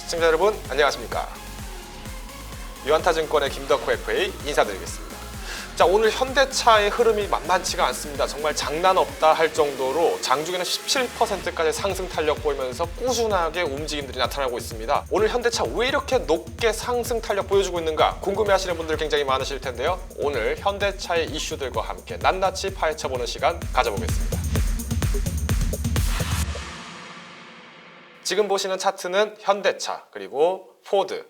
시청자 여러분 안녕하십니까. 유한타증권의 김덕호 FA 인사드리겠습니다. 자, 오늘 현대차의 흐름이 만만치가 않습니다. 정말 장난 없다 할 정도로 장중에는 17%까지 상승 탄력 보이면서 꾸준하게 움직임들이 나타나고 있습니다. 오늘 현대차 왜 이렇게 높게 상승 탄력 보여주고 있는가 궁금해하시는 분들 굉장히 많으실 텐데요. 오늘 현대차의 이슈들과 함께 낱낱이 파헤쳐보는 시간 가져보겠습니다. 지금 보시는 차트는 현대차 그리고 포드,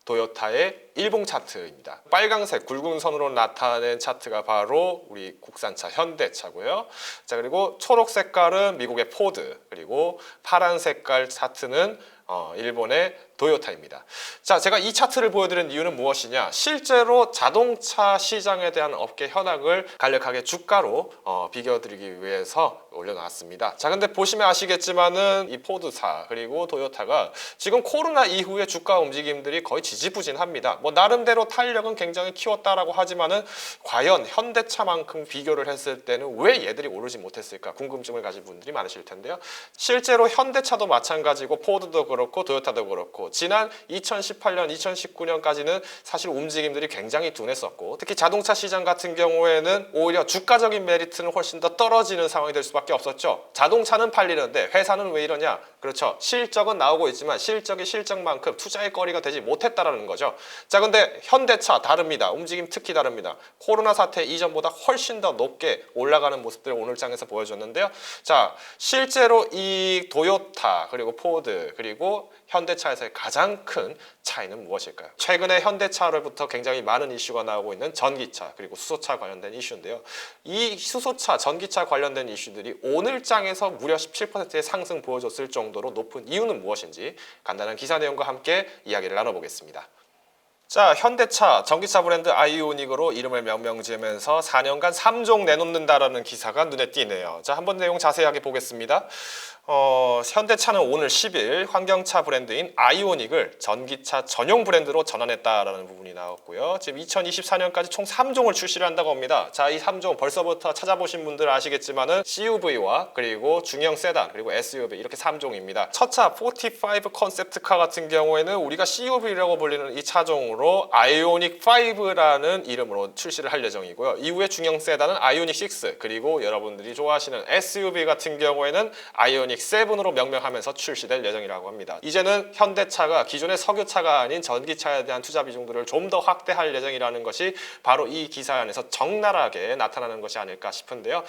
도요타의 일봉 차트입니다. 빨강색 굵은 선으로 나타낸 차트가 바로 우리 국산차 현대차고요. 자, 그리고 초록 색깔은 미국의 포드, 그리고 파란 색깔 차트는 일본의 도요타입니다. 자, 제가 이 차트를 보여드린 이유는 무엇이냐? 실제로 자동차 시장에 대한 업계 현황을 간략하게 주가로 비교드리기 위해서 올려놨습니다. 자, 근데 보시면 아시겠지만은 이 포드사 그리고 도요타가 지금 코로나 이후에 주가 움직임들이 거의 지지부진합니다. 뭐 나름대로 탄력은 굉장히 키웠다라고 하지만은 과연 현대차만큼 비교를 했을 때는 왜 얘들이 오르지 못했을까 궁금증을 가진 분들이 많으실 텐데요. 실제로 현대차도 마찬가지고 포드도 그렇고 도요타도 그렇고 지난 2018년, 2019년까지는 사실 움직임들이 굉장히 둔했었고 특히 자동차 시장 같은 경우에는 오히려 주가적인 메리트는 훨씬 더 떨어지는 상황이 될 수밖에 없었죠. 자동차는 팔리는데 회사는 왜 이러냐? 그렇죠. 실적은 나오고 있지만 실적이 실적만큼 투자의 거리가 되지 못했다라는 거죠. 자, 근데 현대차 다릅니다. 움직임 특히 다릅니다. 코로나 사태 이전보다 훨씬 더 높게 올라가는 모습들을 오늘 장에서 보여줬는데요. 자, 실제로 이 도요타 그리고 포드 그리고 현대차에서의 가장 큰 차이는 무엇일까요? 최근에 현대차로부터 굉장히 많은 이슈가 나오고 있는 전기차 그리고 수소차 관련된 이슈인데요. 이 수소차, 전기차 관련된 이슈들이 오늘 장에서 무려 17%의 상승 보여줬을 정도로 높은 이유는 무엇인지 간단한 기사 내용과 함께 이야기를 나눠보겠습니다. 자, 현대차 전기차 브랜드 아이오닉으로 이름을 명명지으면서 4년간 3종 내놓는다라는 기사가 눈에 띄네요. 자, 한번 내용 자세하게 보겠습니다. 현대차는 오늘 10일 환경차 브랜드인 아이오닉을 전기차 전용 브랜드로 전환했다라는 부분이 나왔고요. 지금 2024년까지 총 3종을 출시를 한다고 합니다. 자, 이 3종 벌써부터 찾아보신 분들은 아시겠지만은 CUV와 그리고 중형 세단 그리고 SUV 이렇게 3종입니다. 첫 차 45 컨셉트카 같은 경우에는 우리가 CUV라고 불리는 이 차종으로 아이오닉 5라는 이름으로 출시를 할 예정이고요. 이후에 중형 세단은 아이오닉 6 그리고 여러분들이 좋아하시는 SUV 같은 경우에는 아이오닉 7으로 명명하면서 출시될 예정이라고 합니다. 이제는 현대차가 기존의 석유차가 아닌 전기차에 대한 투자 비중들을 좀 더 확대할 예정이라는 것이 바로 이 기사 안에서 적나라하게 나타나는 것이 아닐까 싶은데요.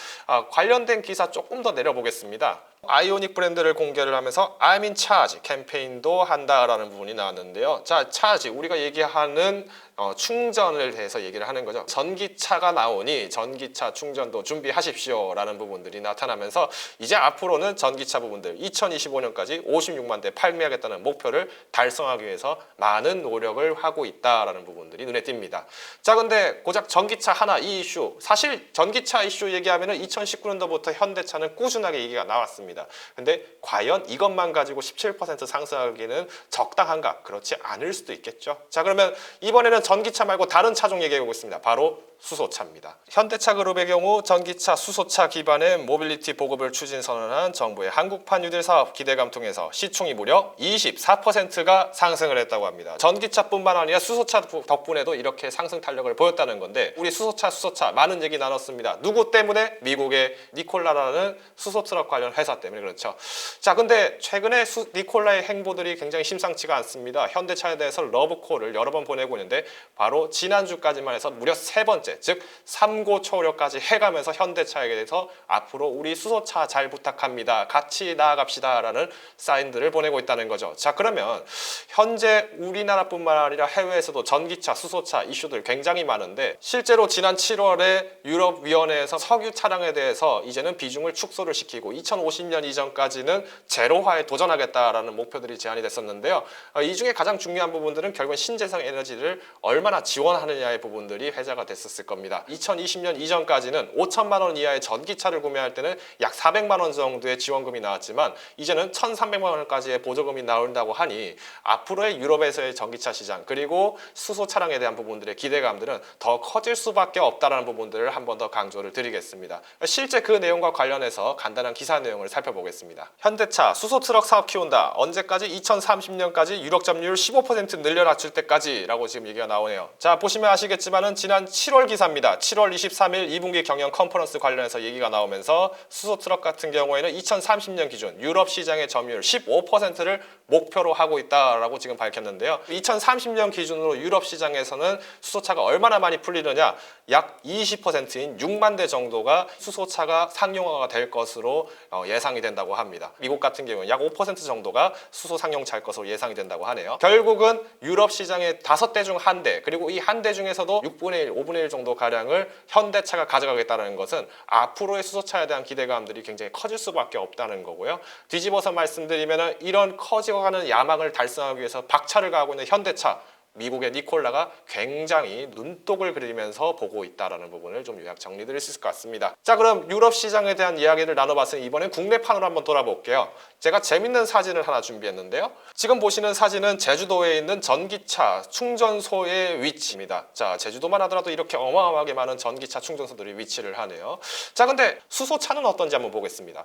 관련된 기사 조금 더 내려보겠습니다. 아이오닉 브랜드를 공개를 하면서 I'm in charge 캠페인도 한다라는 부분이 나왔는데요. 자, 차지 우리가 얘기하는 충전을 대해서 얘기를 하는 거죠. 전기차가 나오니 전기차 충전도 준비하십시오 라는 부분들이 나타나면서 이제 앞으로는 전기차 부분들 2025년까지 56만 대 판매하겠다는 목표를 달성하기 위해서 많은 노력을 하고 있다라는 부분들이 눈에 띕니다. 자, 근데 고작 전기차 하나 이 이슈, 사실 전기차 이슈 얘기하면은 2019년도부터 현대차는 꾸준하게 얘기가 나왔습니다. 근데 과연 이것만 가지고 17% 상승하기는 적당한가? 그렇지 않을 수도 있겠죠. 자, 그러면 이번에는 전기차 말고 다른 차종 얘기해 보겠습니다. 바로 수소차입니다. 현대차 그룹의 경우 전기차, 수소차 기반의 모빌리티 보급을 추진 선언한 정부의 한국판 뉴딜 사업 기대감 통해서 시총이 무려 24%가 상승을 했다고 합니다. 전기차뿐만 아니라 수소차 덕분에도 이렇게 상승 탄력을 보였다는 건데 우리 수소차 많은 얘기 나눴습니다. 누구 때문에? 미국의 니콜라라는 수소트럭 관련 회사 때문에 그렇죠. 자, 근데 최근에 니콜라의 행보들이 굉장히 심상치가 않습니다. 현대차에 대해서 러브콜을 여러 번 보내고 있는데 바로 지난주까지만 해서 무려 3번째 즉 3고 초려까지 해가면서 현대차에 대해서 앞으로 우리 수소차 잘 부탁합니다. 같이 나아갑시다 라는 사인들을 보내고 있다는 거죠. 자, 그러면 현재 우리나라뿐만 아니라 해외에서도 전기차, 수소차 이슈들 굉장히 많은데 실제로 지난 7월에 유럽위원회에서 석유 차량에 대해서 이제는 비중을 축소를 시키고 2050년 이전까지는 제로화에 도전하겠다라는 목표들이 제안이 됐었는데요. 이 중에 가장 중요한 부분들은 결국은 신재생 에너지를 얼마나 지원하느냐의 부분들이 회자가 됐었을 겁니다. 2020년 이전까지는 5천만 원 이하의 전기차를 구매할 때는 약 400만 원 정도의 지원금이 나왔지만 이제는 1,300만 원까지의 보조금이 나온다고 하니 앞으로의 유럽에서의 전기차 시장 그리고 수소 차량에 대한 부분들의 기대감들은 더 커질 수밖에 없다는 부분들을 한 번 더 강조를 드리겠습니다. 실제 그 내용과 관련해서 간단한 기사 내용을 살펴보겠습니다. 현대차 수소 트럭 사업 키운다. 언제까지? 2030년까지 유력 점유율 15% 늘려 낮출 때까지 라고 지금 얘기가 나오네요. 자, 보시면 아시겠지만은 지난 7월 기사입니다. 7월 23일 2분기 경영 컨퍼런스 관련해서 얘기가 나오면서 수소 트럭 같은 경우에는 2030년 기준 유럽 시장의 점유율 15%를 목표로 하고 있다라고 지금 밝혔는데요. 2030년 기준으로 유럽 시장에서는 수소차가 얼마나 많이 풀리느냐? 약 20%인 6만 대 정도가 수소차가 상용화가 될 것으로 예상이 된다고 합니다. 미국 같은 경우는 약 5% 정도가 수소 상용차일 것으로 예상이 된다고 하네요. 결국은 유럽 시장의 5대 중 1대, 그리고 이 1대 중에서도 6분의 1, 5분의 1 정도 가량을 현대차가 가져가겠다는 것은 앞으로의 수소차에 대한 기대감들이 굉장히 커질 수밖에 없다는 거고요. 뒤집어서 말씀드리면 이런 커져가는 야망을 달성하기 위해서 박차를 가하고 있는 현대차, 미국의 니콜라가 굉장히 눈독을 그리면서 보고 있다는 부분을 좀 요약 정리드릴 수 있을 것 같습니다. 자, 그럼 유럽 시장에 대한 이야기를 나눠봤으니 이번엔 국내판으로 한번 돌아볼게요. 제가 재밌는 사진을 하나 준비했는데요. 지금 보시는 사진은 제주도에 있는 전기차 충전소의 위치입니다. 자, 제주도만 하더라도 이렇게 어마어마하게 많은 전기차 충전소들이 위치를 하네요. 자, 근데 수소차는 어떤지 한번 보겠습니다.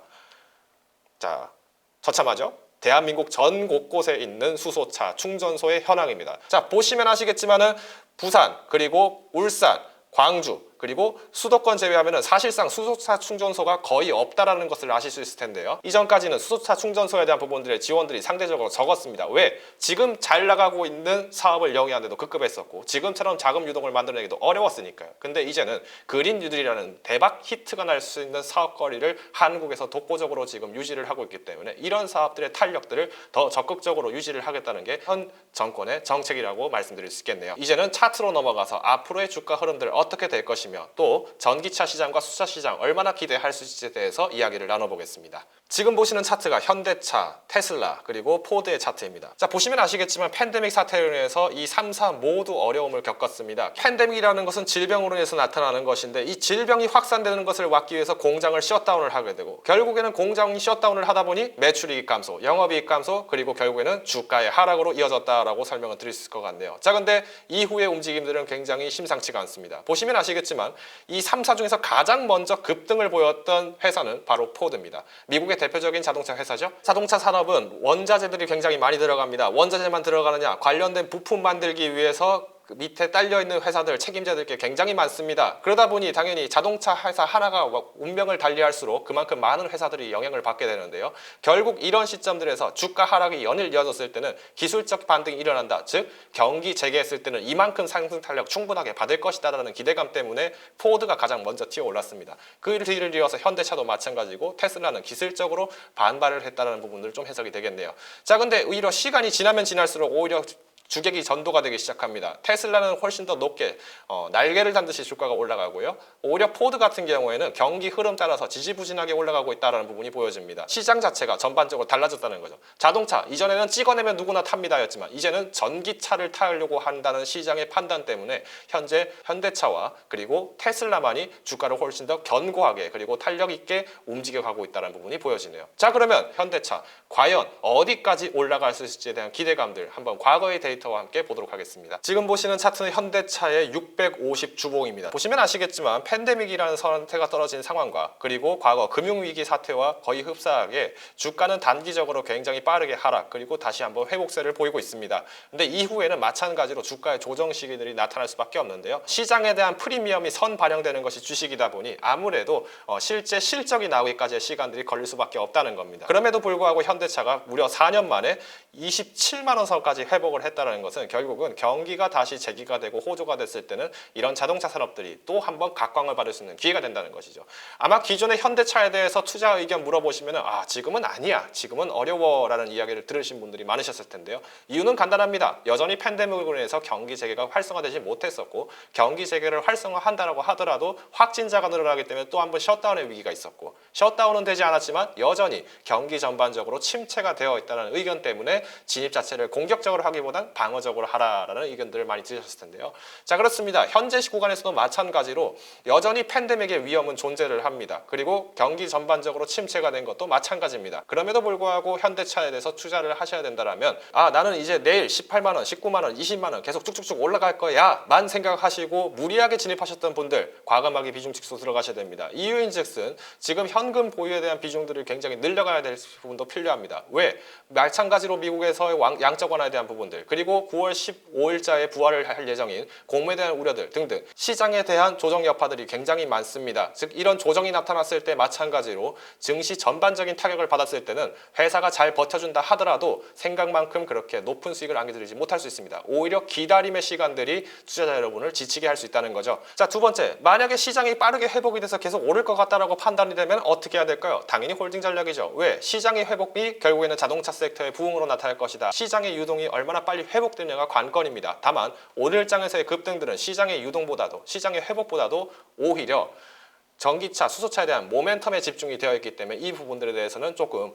자, 처참하죠? 대한민국 전 곳곳에 있는 수소차 충전소의 현황입니다. 자, 보시면 아시겠지만은 부산, 그리고 울산, 광주, 그리고 수도권 제외하면 사실상 수소차 충전소가 거의 없다라는 것을 아실 수 있을 텐데요. 이전까지는 수소차 충전소에 대한 부분들의 지원들이 상대적으로 적었습니다. 왜? 지금 잘 나가고 있는 사업을 영위하는데도 급급했었고 지금처럼 자금 유동을 만들어내기도 어려웠으니까요. 근데 이제는 그린 뉴딜이라는 대박 히트가 날 수 있는 사업거리를 한국에서 독보적으로 지금 유지를 하고 있기 때문에 이런 사업들의 탄력들을 더 적극적으로 유지를 하겠다는 게 현 정권의 정책이라고 말씀드릴 수 있겠네요. 이제는 차트로 넘어가서 앞으로의 주가 흐름들 어떻게 될 것이며 또 전기차 시장과 수소차 시장 얼마나 기대할 수 있을지에 대해서 이야기를 나눠보겠습니다. 지금 보시는 차트가 현대차, 테슬라, 그리고 포드의 차트입니다. 자, 보시면 아시겠지만 팬데믹 사태로 인해서 이 3사 모두 어려움을 겪었습니다. 팬데믹이라는 것은 질병으로 인해서 나타나는 것인데 이 질병이 확산되는 것을 막기 위해서 공장을 셧다운을 하게 되고 결국에는 공장이 셧다운을 하다 보니 매출이익 감소, 영업이익 감소, 그리고 결국에는 주가의 하락으로 이어졌다라고 설명을 드릴 수 있을 것 같네요. 자, 근데 이후의 움직임들은 굉장히 심상치가 않습니다. 보시면 아시겠지만 이 3사 중에서 가장 먼저 급등을 보였던 회사는 바로 포드입니다. 미국의 대표적인 자동차 회사죠. 자동차 산업은 원자재들이 굉장히 많이 들어갑니다. 원자재만 들어가느냐? 관련된 부품 만들기 위해서 그 밑에 딸려있는 회사들 책임자들께 굉장히 많습니다. 그러다 보니 당연히 자동차 회사 하나가 운명을 달리할수록 그만큼 많은 회사들이 영향을 받게 되는데요. 결국 이런 시점들에서 주가 하락이 연일 이어졌을 때는 기술적 반등이 일어난다. 즉 경기 재개했을 때는 이만큼 상승 탄력 충분하게 받을 것이다라는 기대감 때문에 포드가 가장 먼저 튀어 올랐습니다. 그 뒤를 이어서 현대차도 마찬가지고 테슬라는 기술적으로 반발을 했다는 부분들 좀 해석이 되겠네요. 자, 근데 오히려 시간이 지나면 지날수록 오히려 주객이 전도가 되기 시작합니다. 테슬라는 훨씬 더 높게 날개를 단 듯이 주가가 올라가고요. 오히려 포드 같은 경우에는 경기 흐름 따라서 지지부진하게 올라가고 있다는 부분이 보여집니다. 시장 자체가 전반적으로 달라졌다는 거죠. 자동차, 이전에는 찍어내면 누구나 탑니다였지만 이제는 전기차를 타려고 한다는 시장의 판단 때문에 현재 현대차와 그리고 테슬라만이 주가를 훨씬 더 견고하게 그리고 탄력 있게 움직여가고 있다는 부분이 보여지네요. 자, 그러면 현대차 과연 어디까지 올라갈 수 있을지에 대한 기대감들 한번 과거의 데이터와 함께 보도록 하겠습니다. 지금 보시는 차트는 현대차의 650 주봉입니다. 보시면 아시겠지만 팬데믹이라는 선태가 떨어진 상황과 그리고 과거 금융위기 사태와 거의 흡사하게 주가는 단기적으로 굉장히 빠르게 하락 그리고 다시 한번 회복세를 보이고 있습니다. 근데 이후에는 마찬가지로 주가의 조정 시기들이 나타날 수밖에 없는데요. 시장에 대한 프리미엄이 선반영되는 것이 주식이다 보니 아무래도 실제 실적이 나오기까지의 시간들이 걸릴 수밖에 없다는 겁니다. 그럼에도 불구하고 현대차가 무려 4년 만에 27만 원 선까지 회복을 했다는 것은 결국은 경기가 다시 재기가 되고 호조가 됐을 때는 이런 자동차 산업들이 또 한번 각광을 받을 수 있는 기회가 된다는 것이죠. 아마 기존의 현대차에 대해서 투자 의견 물어보시면 지금은 아니야, 지금은 어려워 라는 이야기를 들으신 분들이 많으셨을 텐데요. 이유는 간단합니다. 여전히 팬데믹으로 인해서 경기 재개가 활성화되지 못했었고 경기 재개를 활성화한다고 하더라도 확진자가 늘어나기 때문에 또 한번 셧다운의 위기가 있었고 셧다운은 되지 않았지만 여전히 경기 전반적으로 침체가 되어 있다는 의견 때문에 진입 자체를 공격적으로 하기보단 방어적으로 하라라는 의견들을 많이 들으셨을 텐데요. 자, 그렇습니다. 현재 구간에서도 마찬가지로 여전히 팬데믹의 위험은 존재를 합니다. 그리고 경기 전반적으로 침체가 된 것도 마찬가지입니다. 그럼에도 불구하고 현대차에 대해서 투자를 하셔야 된다면 나는 이제 내일 18만 원, 19만 원, 20만 원 계속 쭉쭉쭉 올라갈 거야 만 생각하시고 무리하게 진입하셨던 분들 과감하게 비중 축소 들어가셔야 됩니다. 이유인즉슨 지금 현금 보유에 대한 비중들을 굉장히 늘려가야 될 부분도 필요합니다. 왜? 마찬가지로 미국에서의 양적 완화에 대한 부분들, 그리고 9월 15일자에 부활을 할 예정인 공매에 대한 우려들 등등 시장에 대한 조정 여파들이 굉장히 많습니다. 즉 이런 조정이 나타났을 때 마찬가지로 증시 전반적인 타격을 받았을 때는 회사가 잘 버텨준다 하더라도 생각만큼 그렇게 높은 수익을 안겨드리지 못할 수 있습니다. 오히려 기다림의 시간들이 투자자 여러분을 지치게 할 수 있다는 거죠. 자, 두 번째, 만약에 시장이 빠르게 회복이 돼서 계속 오를 것 같다라고 판단이 되면 어떻게 해야 될까요? 당연히 홀딩 전략이죠. 왜? 시장의 회복이 결국에는 자동차 섹터의 부흥으로 나타날 것이다. 시장의 유동이 얼마나 빨리 회복되느냐가 관건입니다. 다만 오늘장에서의 급등들은 시장의 유동보다도 시장의 회복보다도 오히려 전기차, 수소차에 대한 모멘텀에 집중이 되어 있기 때문에 이 부분들에 대해서는 조금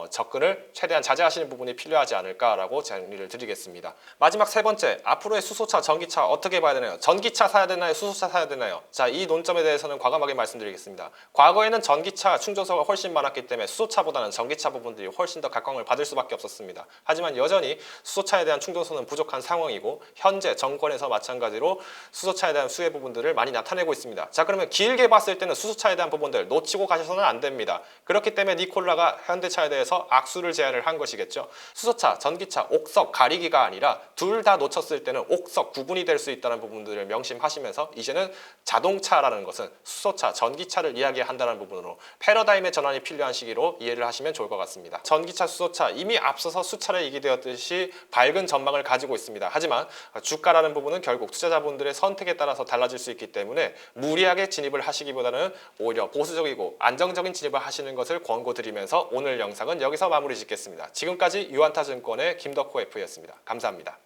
접근을 최대한 자제하시는 부분이 필요하지 않을까라고 정리를 드리겠습니다. 마지막 세 번째, 앞으로의 수소차, 전기차 어떻게 봐야 되나요? 전기차 사야 되나요? 수소차 사야 되나요? 자, 이 논점에 대해서는 과감하게 말씀드리겠습니다. 과거에는 전기차 충전소가 훨씬 많았기 때문에 수소차보다는 전기차 부분들이 훨씬 더 각광을 받을 수밖에 없었습니다. 하지만 여전히 수소차에 대한 충전소는 부족한 상황이고 현재 정권에서 마찬가지로 수소차에 대한 수혜 부분들을 많이 나타내고 있습니다. 자, 그러면 길게 봤을 때는 수소차에 대한 부분들 놓치고 가셔서는 안 됩니다. 그렇기 때문에 니콜라가 현대차에 대해서 악수를 제안을 한 것이겠죠. 수소차, 전기차, 옥석 가리기가 아니라 둘 다 놓쳤을 때는 옥석 구분이 될 수 있다는 부분들을 명심하시면서 이제는 자동차라는 것은 수소차, 전기차를 이야기한다는 부분으로 패러다임의 전환이 필요한 시기로 이해를 하시면 좋을 것 같습니다. 전기차, 수소차 이미 앞서서 수차례 얘기되었듯이 밝은 전망을 가지고 있습니다. 하지만 주가라는 부분은 결국 투자자분들의 선택에 따라서 달라질 수 있기 때문에 무리하게 진입을 하시기보다는 오히려 보수적이고 안정적인 진입을 하시는 것을 권고드리면서 오늘 영상은 여기서 마무리 짓겠습니다. 지금까지 유한타증권의 김덕호 F였습니다. 감사합니다.